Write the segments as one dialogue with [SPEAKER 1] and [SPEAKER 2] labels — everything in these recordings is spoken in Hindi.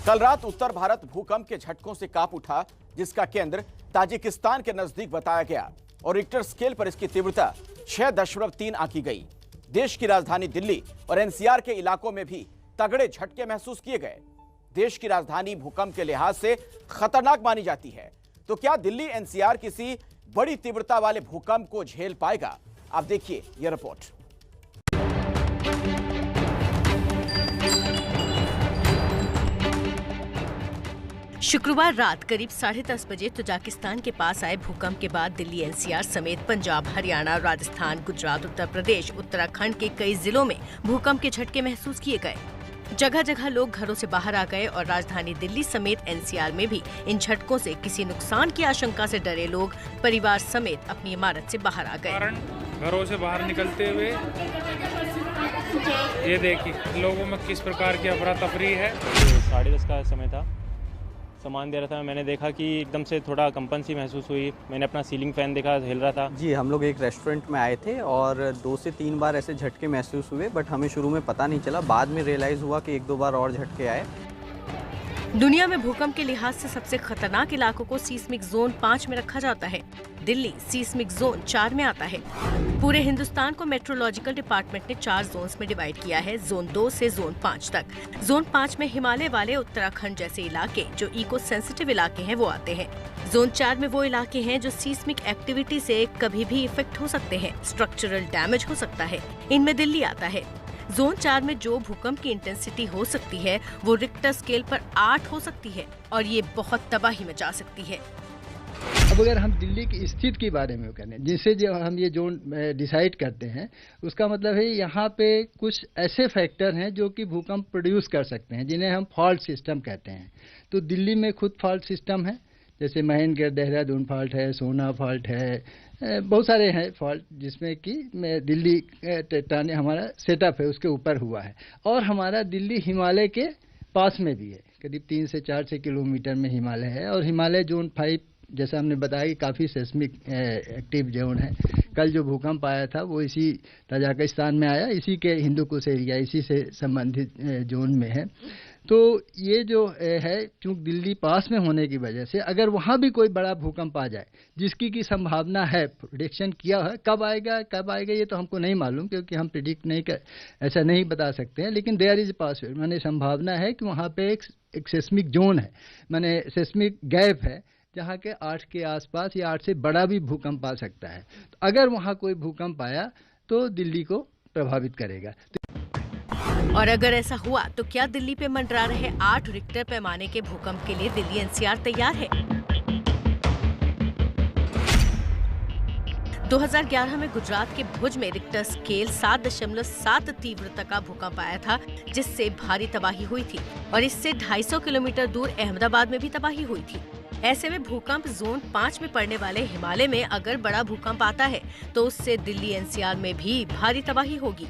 [SPEAKER 1] कल रात उत्तर भारत भूकंप के झटकों से कांप उठा, जिसका केंद्र ताजिकिस्तान के नजदीक बताया गया और रिक्टर स्केल पर इसकी तीव्रता 6.3 आंकी गई। देश की राजधानी दिल्ली और एनसीआर के इलाकों में भी तगड़े झटके महसूस किए गए। देश की राजधानी भूकंप के लिहाज से खतरनाक मानी जाती है, तो क्या दिल्ली एनसीआर किसी बड़ी तीव्रता वाले भूकंप को झेल पाएगा? आप देखिए यह रिपोर्ट।
[SPEAKER 2] शुक्रवार रात करीब 10:30 बजे तजाकिस्तान के पास आए भूकंप के बाद दिल्ली एनसीआर समेत पंजाब, हरियाणा, राजस्थान, गुजरात, उत्तर प्रदेश, उत्तराखंड के कई जिलों में भूकंप के झटके महसूस किए गए। जगह जगह लोग घरों से बाहर आ गए और राजधानी दिल्ली समेत एनसीआर में भी इन झटकों से किसी नुकसान की आशंका से डरे लोग परिवार समेत अपनी इमारत से बाहर आ गए।
[SPEAKER 3] घरों से बाहर निकलते हुए ये देखिए लोगों में किस प्रकार की अफरा तफरी है।
[SPEAKER 4] 10:30 का समय था, सामान दे रहा था। मैंने देखा कि एकदम से थोड़ा कंपन सी महसूस हुई। मैंने अपना सीलिंग फैन देखा, हिल रहा था।
[SPEAKER 5] जी, हम लोग एक रेस्टोरेंट में आए थे और 2 से 3 बार ऐसे झटके महसूस हुए, बट हमें शुरू में पता नहीं चला। बाद में रियलाइज़ हुआ कि 1-2 बार और झटके आए।
[SPEAKER 2] दुनिया में भूकंप के लिहाज से सबसे खतरनाक इलाकों को सीस्मिक जोन 5 में रखा जाता है। दिल्ली सीस्मिक जोन 4 में आता है। पूरे हिंदुस्तान को मेट्रोलॉजिकल डिपार्टमेंट ने 4 जोन्स में डिवाइड किया है, जोन 2 से जोन 5 तक। जोन 5 में हिमालय वाले उत्तराखंड जैसे इलाके जो इको सेंसिटिव इलाके हैं वो आते हैं। जोन 4 में वो इलाके हैं जो सीस्मिक एक्टिविटी से कभी भी इफेक्ट हो सकते हैं, स्ट्रक्चरल डैमेज हो सकता है। इनमें दिल्ली आता है। जोन 4 में जो भूकंप की इंटेंसिटी हो सकती है वो रिक्टर स्केल पर 8 हो सकती है और ये बहुत तबाही मचा सकती है।
[SPEAKER 6] अब अगर हम दिल्ली की स्थिति के बारे में करें, जिससे जो हम ये जोन डिसाइड करते हैं, उसका मतलब है यहाँ पे कुछ ऐसे फैक्टर हैं जो कि भूकंप प्रोड्यूस कर सकते हैं, जिन्हें हम फॉल्ट सिस्टम कहते हैं। तो दिल्ली में खुद फॉल्ट सिस्टम है, जैसे महेंद्रगढ़ देहरादून फॉल्ट है, सोना फॉल्ट है, बहुत सारे हैं फॉल्ट, जिसमें कि दिल्ली टेक्टोनिक हमारा सेटअप है उसके ऊपर हुआ है। और हमारा दिल्ली हिमालय के पास में भी है, करीब 3 से 4 किलोमीटर में हिमालय है। और हिमालय जोन 5 जैसा हमने बताया कि काफ़ी सेस्मिक एक्टिव जोन है। कल जो भूकंप आया था वो इसी तजाकिस्तान में आया, इसी के हिंदुकुश एरिया, इसी से संबंधित जोन में है। तो ये जो है, चूँकि दिल्ली पास में होने की वजह से अगर वहाँ भी कोई बड़ा भूकंप आ जाए, जिसकी की संभावना है, प्रेडिक्शन किया है, कब आएगा ये तो हमको नहीं मालूम, क्योंकि हम प्रेडिक्ट नहीं कर ऐसा नहीं बता सकते हैं। लेकिन देयर इज पॉसिबिलिटी, माने संभावना है कि वहाँ पे एक सेस्मिक जोन है, माने सेस्मिक गैप है, जहाँ के 8 के आसपास या 8 से बड़ा भी भूकंप आ सकता है। तो अगर वहाँ कोई भूकंप आया तो दिल्ली को प्रभावित करेगा।
[SPEAKER 2] और अगर ऐसा हुआ तो क्या दिल्ली पे मंडरा रहे 8 रिक्टर पैमाने के भूकंप के लिए दिल्ली एनसीआर तैयार है? 2011 में गुजरात के भुज में रिक्टर स्केल 7.7 तीव्रता का भूकंप आया था, जिससे भारी तबाही हुई थी और इससे 250 किलोमीटर दूर अहमदाबाद में भी तबाही हुई थी। ऐसे में भूकंप जोन 5 में पड़ने वाले हिमालय में अगर बड़ा भूकंप आता है तो उससे दिल्ली एनसीआर में भी भारी तबाही होगी।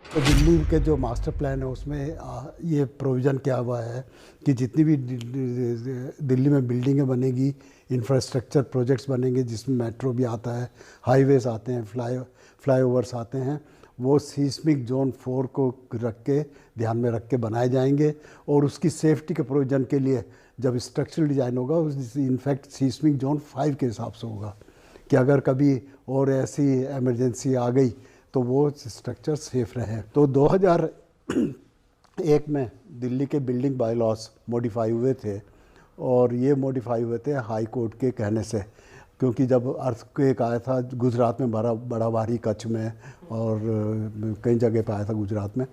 [SPEAKER 7] तो दिल्ली के जो मास्टर प्लान है उसमें ये प्रोविज़न किया हुआ है कि जितनी भी दिल्ली में बिल्डिंगें बनेगी, इंफ्रास्ट्रक्चर प्रोजेक्ट्स बनेंगे, जिसमें मेट्रो भी आता है, हाईवेज आते हैं, फ्लाईओवर्स आते हैं, वो सीस्मिक जोन 4 को ध्यान में रख के बनाए जाएंगे। और उसकी सेफ्टी के प्रोविज़न के लिए जब स्ट्रक्चरल डिज़ाइन होगा, इनफैक्ट सीस्मिक जोन 5 के हिसाब से होगा कि अगर कभी और ऐसी इमरजेंसी आ गई तो वो स्ट्रक्चर सेफ रहे। तो 2001 में दिल्ली के बिल्डिंग बाय लॉस मॉडिफाई हुए थे, और ये मॉडिफाई हुए थे हाई कोर्ट के कहने से, क्योंकि जब अर्थक्वेक आया था गुजरात में, बड़ा भारी, कच्छ में और कई जगह पे आया था गुजरात में,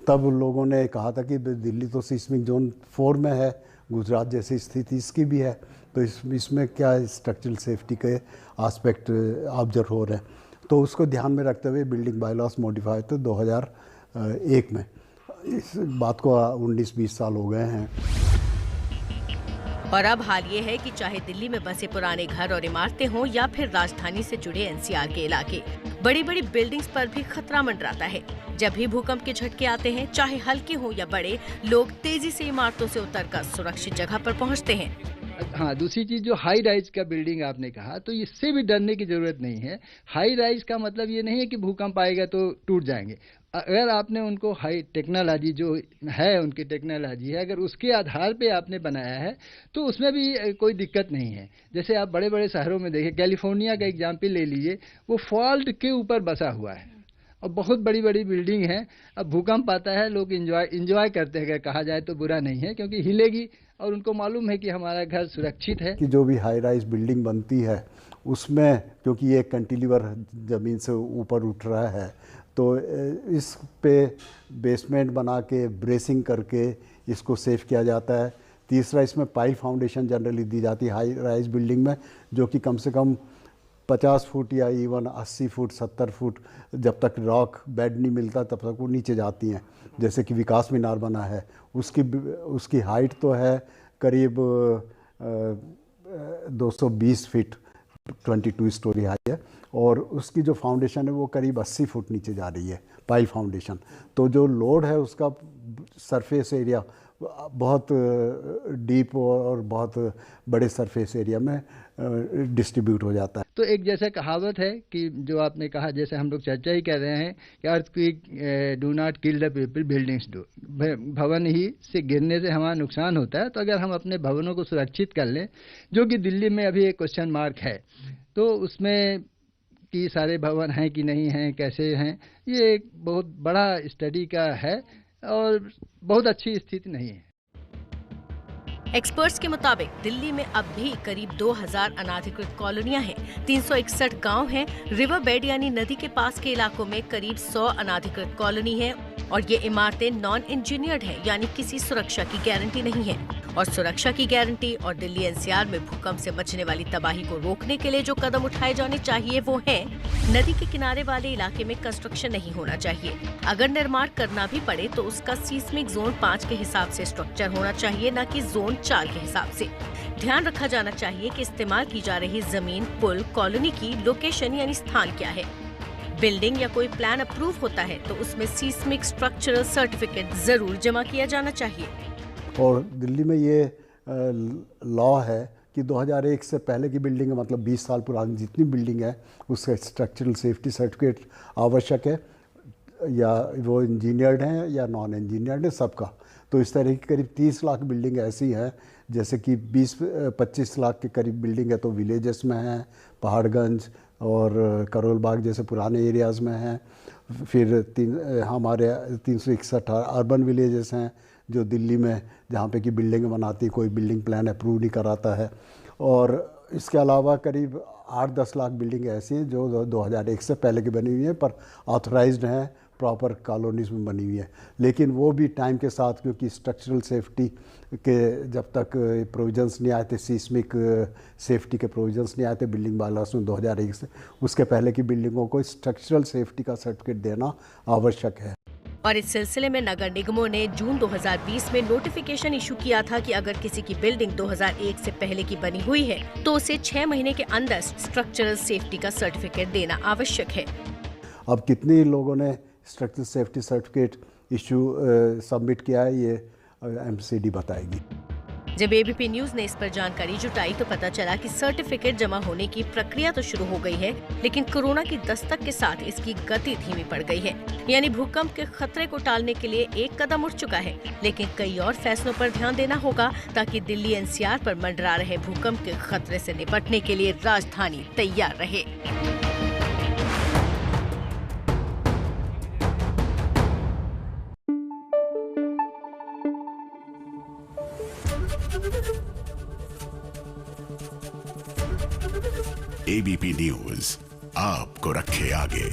[SPEAKER 7] तब लोगों ने कहा था कि दिल्ली तो सीस्मिक जोन 4 में है, गुजरात जैसी स्थिति इसकी भी है, तो इसमें क्या स्ट्रक्चरल सेफ्टी के आस्पेक्ट ऑब्जर्व हो रहे हैं। तो उसको ध्यान में रखते हुए बिल्डिंग बाय लॉस मॉडिफाई थे 2001 में। इस बात को 19-20 साल हो गए हैं।
[SPEAKER 2] और अब हाल ये है कि चाहे दिल्ली में बसे पुराने घर और इमारतें हों या फिर राजधानी से जुड़े एनसीआर के इलाके, बड़ी बड़ी बिल्डिंग्स पर भी खतरा मंडराता है। जब भी भूकंप के झटके आते हैं, चाहे हल्के हों या बड़े, लोग तेजी से इमारतों से उतरकर सुरक्षित जगह पर पहुंचते हैं।
[SPEAKER 6] हाँ, दूसरी चीज़ जो हाई राइज का बिल्डिंग आपने कहा, तो इससे भी डरने की ज़रूरत नहीं है। हाई राइज का मतलब ये नहीं है कि भूकंप आएगा तो टूट जाएंगे। अगर आपने उनको हाई टेक्नोलॉजी जो है, उनकी टेक्नोलॉजी है, अगर उसके आधार पे आपने बनाया है तो उसमें भी कोई दिक्कत नहीं है। जैसे आप बड़े बड़े शहरों में देखिए, कैलिफोर्निया का एग्जाम्पल ले लीजिए, वो फॉल्ट के ऊपर बसा हुआ है और बहुत बड़ी बड़ी बिल्डिंग है। अब भूकंप आता है, लोग इंजॉय करते हैं, कहा जाए तो बुरा नहीं है, क्योंकि हिलेगी और उनको मालूम है कि हमारा घर सुरक्षित है।
[SPEAKER 7] कि जो भी हाई राइज बिल्डिंग बनती है उसमें, क्योंकि ये कैंटिलीवर ज़मीन से ऊपर उठ रहा है, तो इस पे बेसमेंट बना के ब्रेसिंग करके इसको सेव किया जाता है। तीसरा, इसमें पाइल फाउंडेशन जनरली दी जाती है हाई राइज बिल्डिंग में, जो कि कम से कम 50 फुट या इवन 80 फुट 70 फुट, जब तक रॉक बेड नहीं मिलता तब तक वो नीचे जाती हैं। जैसे कि विकास मीनार बना है, उसकी हाइट तो है करीब 220 फीट, 22 स्टोरी हाई है, और उसकी जो फाउंडेशन है वो करीब 80 फुट नीचे जा रही है, पाइल फाउंडेशन। तो जो लोड है उसका सरफेस एरिया बहुत डीप और बहुत बड़े सरफेस एरिया में डिस्ट्रीब्यूट हो जाता है।
[SPEAKER 6] तो एक जैसे कहावत है कि जो आपने कहा, जैसे हम लोग चर्चा ही कर रहे हैं कि earthquake do not kill the people, buildings do. भवन ही से गिरने से हमारा नुकसान होता है, तो अगर हम अपने भवनों को सुरक्षित कर लें, जो कि दिल्ली में अभी एक क्वेश्चन मार्क है, तो उसमें कि सारे भवन हैं कि नहीं हैं, कैसे हैं, ये एक बहुत बड़ा स्टडी का है और बहुत अच्छी स्थिति नहीं है।
[SPEAKER 2] एक्सपर्ट्स के मुताबिक दिल्ली में अब भी करीब 2000 अनाधिकृत कॉलोनियां हैं, 361 गांव हैं। रिवर बेड यानी नदी के पास के इलाकों में करीब 100 अनाधिकृत कॉलोनी हैं और ये इमारतें नॉन इंजीनियर्ड हैं, यानी किसी सुरक्षा की गारंटी नहीं है। और सुरक्षा की गारंटी और दिल्ली एनसीआर में भूकंप से मचने वाली तबाही को रोकने के लिए जो कदम उठाए जाने चाहिए वो है, नदी के किनारे वाले इलाके में कंस्ट्रक्शन नहीं होना चाहिए। अगर निर्माण करना भी पड़े तो उसका सीस्मिक जोन 5 के हिसाब से स्ट्रक्चर होना चाहिए, न कि जोन 4 के हिसाब से। ध्यान रखा जाना चाहिए कि इस्तेमाल की जा रही जमीन, पुल, कॉलोनी की लोकेशन यानी स्थान क्या है। बिल्डिंग या कोई प्लान अप्रूव होता है तो उसमें सीस्मिक स्ट्रक्चरल सर्टिफिकेट जरूर जमा किया जाना चाहिए।
[SPEAKER 7] और दिल्ली में ये लॉ है कि 2001 से पहले की बिल्डिंग है, मतलब 20 साल पुरानी जितनी बिल्डिंग है उसका स्ट्रक्चरल सेफ्टी सर्टिफिकेट आवश्यक है, या वो इंजीनियर्ड हैं या नॉन इंजीनियर्ड है, सबका। तो इस तरह की करीब 30 लाख बिल्डिंग ऐसी हैं, जैसे कि 20-25 लाख के करीब बिल्डिंग है तो विलेजेस में हैं, पहाड़गंज और करोल बाग जैसे पुराने एरियाज़ में हैं। फिर हमारे 361 अर्बन विलेजेस हैं जो दिल्ली में, जहाँ पे कि बिल्डिंग बनाती, कोई बिल्डिंग प्लान अप्रूव नहीं कराता है। और इसके अलावा करीब 8-10 लाख बिल्डिंग ऐसी हैं जो 2001 से पहले की बनी हुई हैं पर ऑथराइज्ड हैं, प्रॉपर कॉलोनीज़ में बनी हुई है। लेकिन वो भी टाइम के साथ, क्योंकि स्ट्रक्चरल सेफ्टी के जब तक प्रोविजंस नहीं आए थे, सीस्मिक सेफ्टी के प्रोविजंस नहीं आए थे बिल्डिंग बायलॉज में 2001 से, उसके पहले की बिल्डिंगों को स्ट्रक्चरल सेफ्टी का सर्टिफिकेट देना आवश्यक है।
[SPEAKER 2] और इस सिलसिले में नगर निगमों ने जून 2020 में नोटिफिकेशन इशू किया था कि अगर किसी की बिल्डिंग 2001 से पहले की बनी हुई है तो उसे 6 महीने के अंदर स्ट्रक्चरल सेफ्टी का सर्टिफिकेट देना आवश्यक है।
[SPEAKER 7] अब कितने लोगों ने structural safety certificate issue submit किया है, ये एमसीडी बताएगी।
[SPEAKER 2] जब एबीपी न्यूज ने इस पर जानकारी जुटाई तो पता चला कि सर्टिफिकेट जमा होने की प्रक्रिया तो शुरू हो गई है, लेकिन कोरोना की दस्तक के साथ इसकी गति धीमी पड़ गई है। यानी भूकंप के खतरे को टालने के लिए एक कदम उठ चुका है, लेकिन कई और फैसलों पर ध्यान देना होगा ताकि दिल्ली एनसीआर पर मंडरा रहे भूकंप के खतरे से निपटने के लिए राजधानी तैयार रहे।
[SPEAKER 8] एबीपी न्यूज आपको रखे आगे।